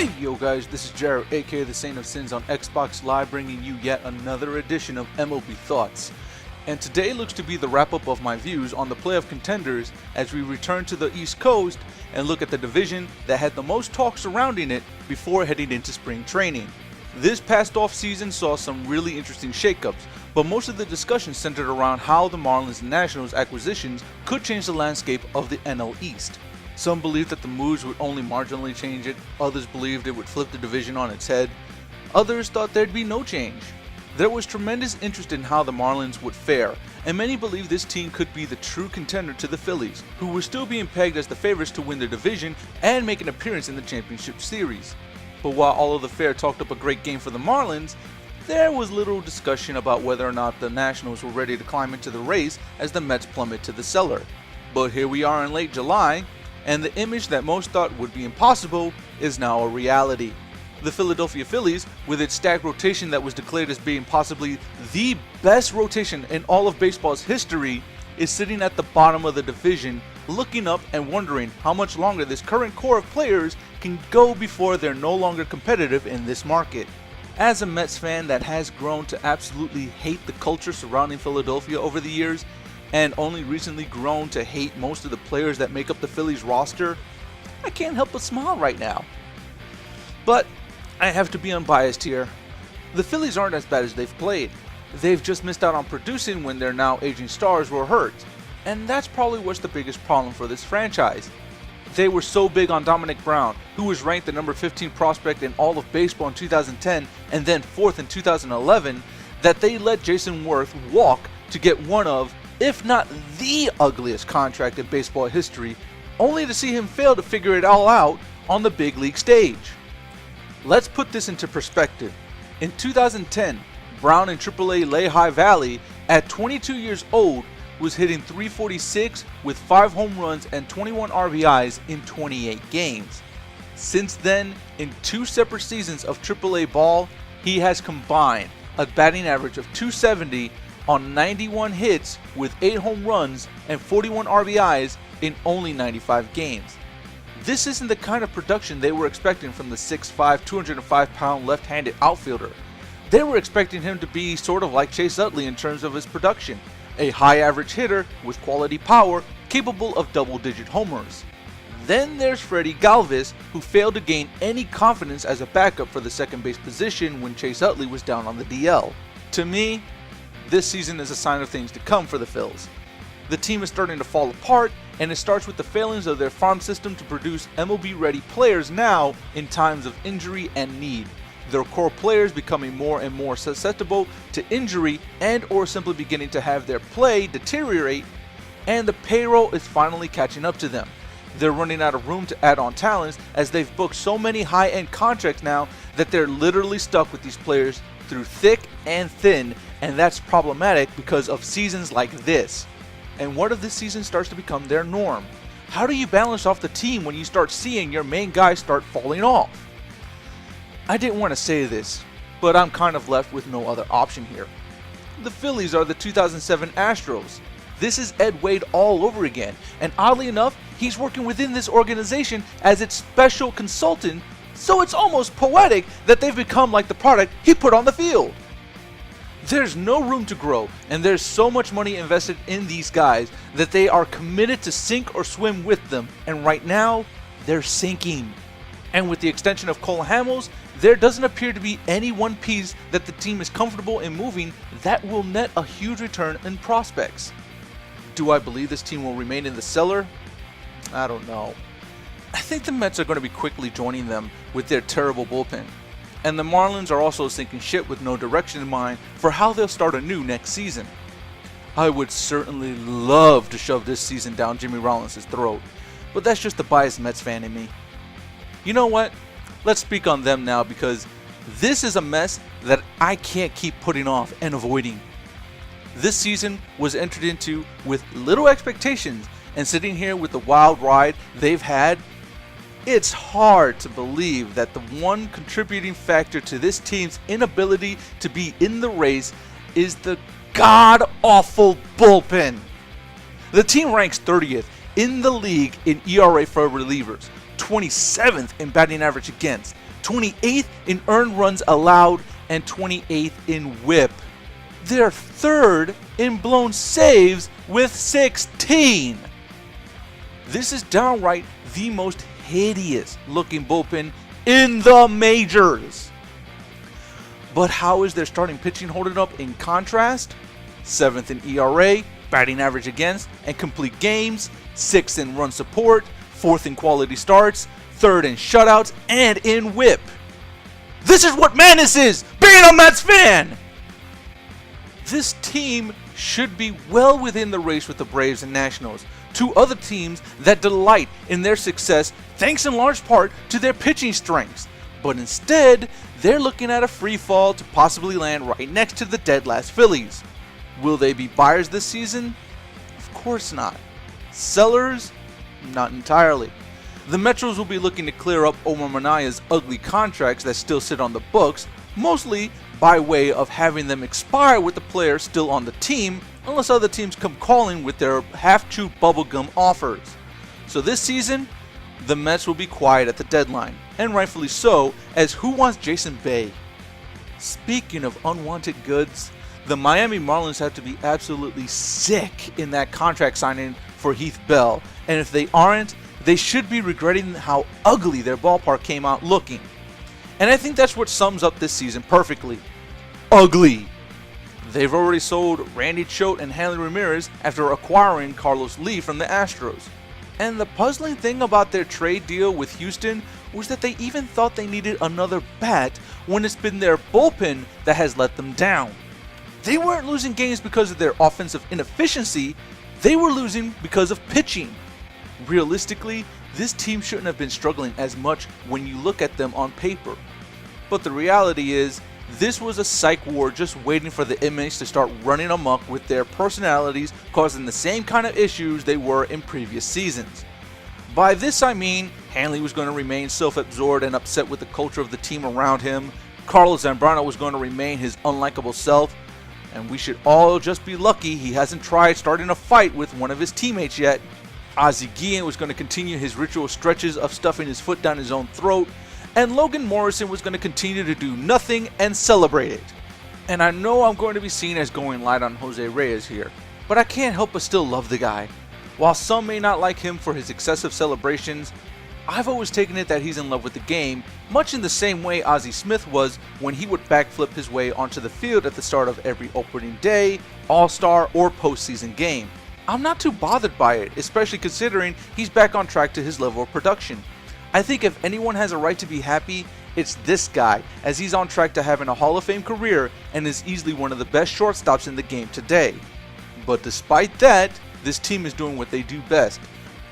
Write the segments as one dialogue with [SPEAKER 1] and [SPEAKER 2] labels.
[SPEAKER 1] Hey yo guys, this is Jared, aka the Saint of Sins on Xbox Live, bringing you yet another edition of MLB Thoughts. And today looks to be the wrap-up of my views on the playoff contenders as we return to the East Coast and look at the division that had the most talk surrounding it before heading into spring training. This past off-season saw some really interesting shakeups, but most of the discussion centered around how the Marlins and Nationals acquisitions could change the landscape of the NL East. Some believed that the moves would only marginally change it, others believed it would flip the division on its head, others thought there'd be no change. There was tremendous interest in how the Marlins would fare, and many believed this team could be the true contender to the Phillies, who were still being pegged as the favorites to win the division and make an appearance in the championship series. But while all of the fair talked up a great game for the Marlins, there was little discussion about whether or not the Nationals were ready to climb into the race as the Mets plummet to the cellar. But here we are in late July, and the image that most thought would be impossible is now a reality. The Philadelphia Phillies, with its stacked rotation that was declared as being possibly the best rotation in all of baseball's history, is sitting at the bottom of the division, looking up and wondering how much longer this current core of players can go before they're no longer competitive in this market. As a Mets fan that has grown to absolutely hate the culture surrounding Philadelphia over the years, and only recently grown to hate most of the players that make up the Phillies roster, I can't help but smile right now. But I have to be unbiased here. The Phillies aren't as bad as they've played. They've just missed out on producing when their now aging stars were hurt, and that's probably what's the biggest problem for this franchise. They were so big on Dominic Brown, who was ranked the number 15 prospect in all of baseball in 2010 and then 4th in 2011, that they let Jason Worth walk to get one of, if not the ugliest contract in baseball history, only to see him fail to figure it all out on the big league stage. Let's put this into perspective. In 2010, Brown in AAA Lehigh Valley, at 22 years old, was hitting .346 with 5 home runs and 21 RBIs in 28 games. Since then, in 2 separate seasons of AAA ball, he has combined a batting average of .270 on 91 hits with 8 home runs and 41 RBIs in only 95 games. This isn't the kind of production they were expecting from the 6'5", 205-pound left-handed outfielder. They were expecting him to be sort of like Chase Utley in terms of his production, a high-average hitter with quality power capable of double-digit homers. Then there's Freddie Galvis, who failed to gain any confidence as a backup for the second base position when Chase Utley was down on the DL. To me, this season is a sign of things to come for the Phils. The team is starting to fall apart, and it starts with the failings of their farm system to produce MLB-ready players now in times of injury and need. Their core players becoming more and more susceptible to injury and or simply beginning to have their play deteriorate, and the payroll is finally catching up to them. They're running out of room to add on talents as they've booked so many high-end contracts now that they're literally stuck with these players through thick and thin, and that's problematic because of seasons like this. And what if this season starts to become their norm? How do you balance off the team when you start seeing your main guys start falling off? I didn't want to say this, but I'm kind of left with no other option here. The Phillies are the 2007 Astros. This is Ed Wade all over again, and oddly enough, he's working within this organization as its special consultant, so it's almost poetic that they've become like the product he put on the field. There's no room to grow, and there's so much money invested in these guys that they are committed to sink or swim with them, and right now, they're sinking. And with the extension of Cole Hamels, there doesn't appear to be any one piece that the team is comfortable in moving that will net a huge return in prospects. Do I believe this team will remain in the cellar? I don't know. I think the Mets are going to be quickly joining them with their terrible bullpen. And the Marlins are also sinking ship with no direction in mind for how they'll start anew next season. I would certainly love to shove this season down Jimmy Rollins' throat, but that's just the biased Mets fan in me. You know what? Let's speak on them now, because this is a mess that I can't keep putting off and avoiding. This season was entered into with little expectations, and sitting here with the wild ride they've had, it's hard to believe that the one contributing factor to this team's inability to be in the race is the god-awful bullpen. The team ranks 30th in the league in ERA for relievers, 27th in batting average against, 28th in earned runs allowed, and 28th in whip. They're 3rd in blown saves with 16. This is downright the most hideous looking bullpen in the majors. But how is their starting pitching holding up in contrast? 7th in ERA, batting average against, and complete games, 6th in run support, 4th in quality starts, 3rd in shutouts, and in whip. This is what madness is, being a Mets fan! This team should be well within the race with the Braves and Nationals, two other teams that delight in their success thanks in large part to their pitching strengths. But instead, they're looking at a free fall to possibly land right next to the dead last Phillies. Will they be buyers this season? Of course not. Sellers? Not entirely. The Metros will be looking to clear up Omar Manaya's ugly contracts that still sit on the books, mostly by way of having them expire with the player still on the team, unless other teams come calling with their half-chewed bubblegum offers. So this season, the Mets will be quiet at the deadline, and rightfully so, as who wants Jason Bay? Speaking of unwanted goods, the Miami Marlins have to be absolutely sick in that contract signing for Heath Bell, and if they aren't, they should be regretting how ugly their ballpark came out looking. And I think that's what sums up this season perfectly. Ugly! They've already sold Randy Choate and Hanley Ramirez after acquiring Carlos Lee from the Astros. And the puzzling thing about their trade deal with Houston was that they even thought they needed another bat when it's been their bullpen that has let them down. They weren't losing games because of their offensive inefficiency, they were losing because of pitching. Realistically, this team shouldn't have been struggling as much when you look at them on paper. But the reality is, this was a psych ward just waiting for the inmates to start running amok with their personalities, causing the same kind of issues they were in previous seasons. By this I mean, Hanley was going to remain self-absorbed and upset with the culture of the team around him, Carlos Zambrano was going to remain his unlikable self, and we should all just be lucky he hasn't tried starting a fight with one of his teammates yet. Ozzie Guillen was going to continue his ritual stretches of stuffing his foot down his own throat, and Logan Morrison was going to continue to do nothing and celebrate it. And I know I'm going to be seen as going light on Jose Reyes here, but I can't help but still love the guy. While some may not like him for his excessive celebrations, I've always taken it that he's in love with the game, much in the same way Ozzie Smith was when he would backflip his way onto the field at the start of every opening day, all-star, or postseason game. I'm not too bothered by it, especially considering he's back on track to his level of production. I think if anyone has a right to be happy, it's this guy, as he's on track to having a Hall of Fame career and is easily one of the best shortstops in the game today. But despite that, this team is doing what they do best,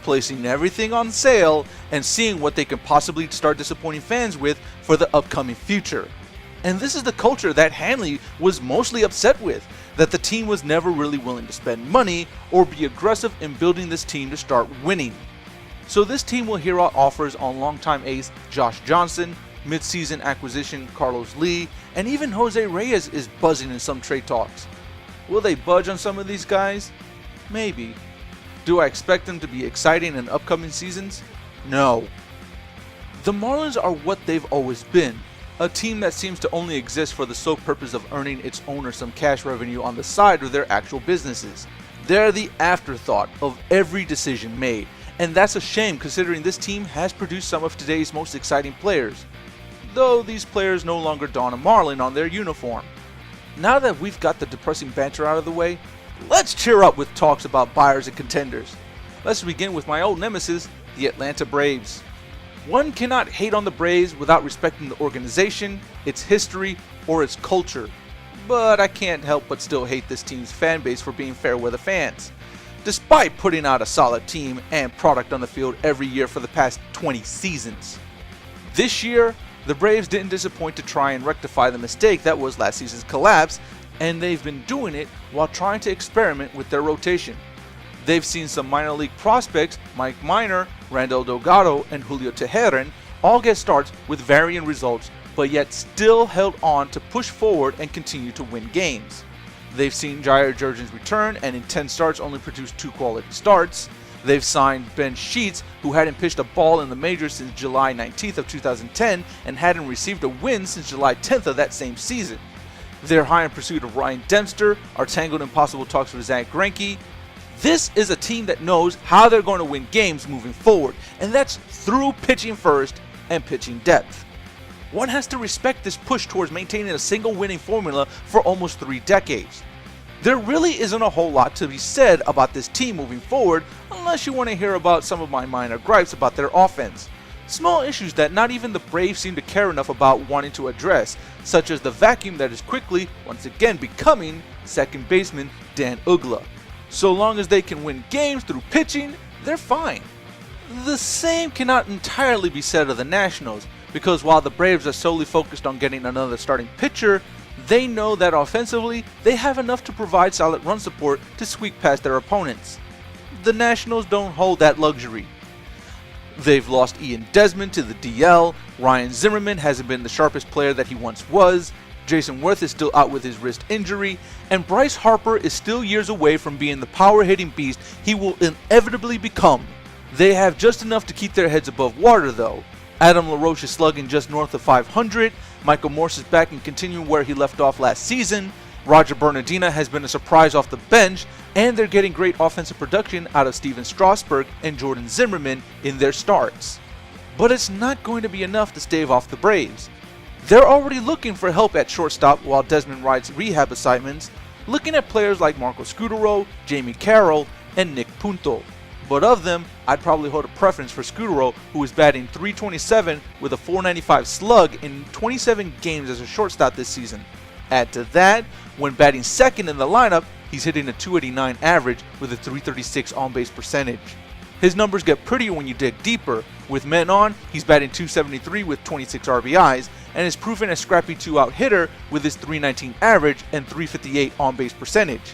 [SPEAKER 1] placing everything on sale and seeing what they can possibly start disappointing fans with for the upcoming future. And this is the culture that Hanley was mostly upset with, that the team was never really willing to spend money or be aggressive in building this team to start winning. So this team will hear out offers on longtime ace Josh Johnson, mid-season acquisition Carlos Lee, and even Jose Reyes is buzzing in some trade talks. Will they budge on some of these guys? Maybe. Do I expect them to be exciting in upcoming seasons? No. The Marlins are what they've always been, a team that seems to only exist for the sole purpose of earning its owner some cash revenue on the side of their actual businesses. They're the afterthought of every decision made, and that's a shame considering this team has produced some of today's most exciting players, though these players no longer don a Marlin on their uniform. Now that we've got the depressing banter out of the way, let's cheer up with talks about buyers and contenders. Let's begin with my old nemesis, the Atlanta Braves. One cannot hate on the Braves without respecting the organization, its history, or its culture. But I can't help but still hate this team's fan base for being fair weather fans, despite putting out a solid team and product on the field every year for the past 20 seasons. This year, the Braves didn't disappoint to try and rectify the mistake that was last season's collapse, and they've been doing it while trying to experiment with their rotation. They've seen some minor league prospects, Mike Minor, Randall Delgado, and Julio Teheran, all get starts with varying results, but yet still held on to push forward and continue to win games. They've seen Jair Jurgens return and in 10 starts only produce 2 quality starts. They've signed Ben Sheets, who hadn't pitched a ball in the majors since July 19th of 2010 and hadn't received a win since July 10th of that same season. They're high in pursuit of Ryan Dempster, are tangled in possible talks with Zach Greinke. This is a team that knows how they're going to win games moving forward, and that's through pitching first and pitching depth. One has to respect this push towards maintaining a single winning formula for almost 3 decades. There really isn't a whole lot to be said about this team moving forward unless you want to hear about some of my minor gripes about their offense. Small issues that not even the Braves seem to care enough about wanting to address, such as the vacuum that is quickly, once again, becoming second baseman Dan Uggla. So long as they can win games through pitching, they're fine. The same cannot entirely be said of the Nationals, because while the Braves are solely focused on getting another starting pitcher, they know that offensively, they have enough to provide solid run support to squeak past their opponents. The Nationals don't hold that luxury. They've lost Ian Desmond to the DL, Ryan Zimmerman hasn't been the sharpest player that he once was, Jason Worth is still out with his wrist injury, and Bryce Harper is still years away from being the power-hitting beast he will inevitably become. They have just enough to keep their heads above water though. Adam LaRoche is slugging just north of 500, Michael Morse is back and continuing where he left off last season, Roger Bernardina has been a surprise off the bench, and they're getting great offensive production out of Steven Strasburg and Jordan Zimmerman in their starts. But it's not going to be enough to stave off the Braves. They're already looking for help at shortstop while Desmond rides rehab assignments, looking at players like Marco Scutaro, Jamie Carroll, and Nick Punto. But of them, I'd probably hold a preference for Scutaro, who is batting .327 with a .495 slug in 27 games as a shortstop this season. Add to that, when batting second in the lineup, he's hitting a .289 average with a .336 on-base percentage. His numbers get prettier when you dig deeper. With men on, he's batting .273 with 26 RBIs, and is proven a scrappy 2-out hitter with his .319 average and .358 on-base percentage.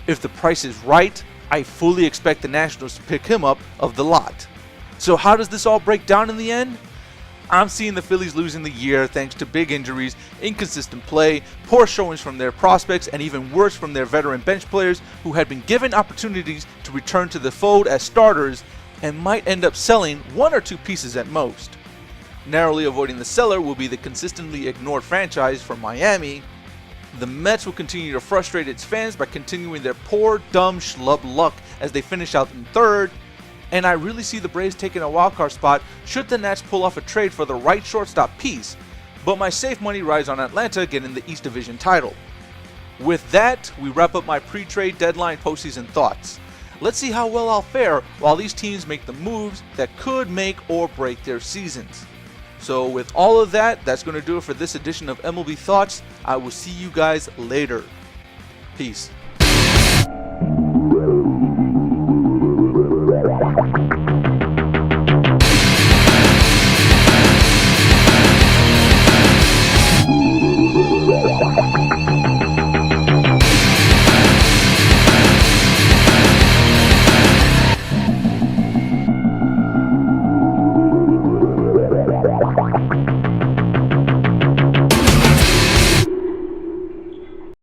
[SPEAKER 1] If the price is right, I fully expect the Nationals to pick him up of the lot. So how does this all break down in the end? I'm seeing the Phillies losing the year thanks to big injuries, inconsistent play, poor showings from their prospects, and even worse from their veteran bench players who had been given opportunities to return to the fold as starters and might end up selling 1 or 2 pieces at most. Narrowly avoiding the cellar will be the consistently ignored franchise from Miami. The Mets will continue to frustrate its fans by continuing their poor, dumb schlub luck as they finish out in 3rd. And I really see the Braves taking a wildcard spot should the Nats pull off a trade for the right shortstop piece, but my safe money rides on Atlanta getting the East Division title. With that, we wrap up my pre-trade deadline postseason thoughts. Let's see how well I'll fare while these teams make the moves that could make or break their seasons. So with all of that, that's going to do it for this edition of MLB Thoughts. I will see you guys later. Peace.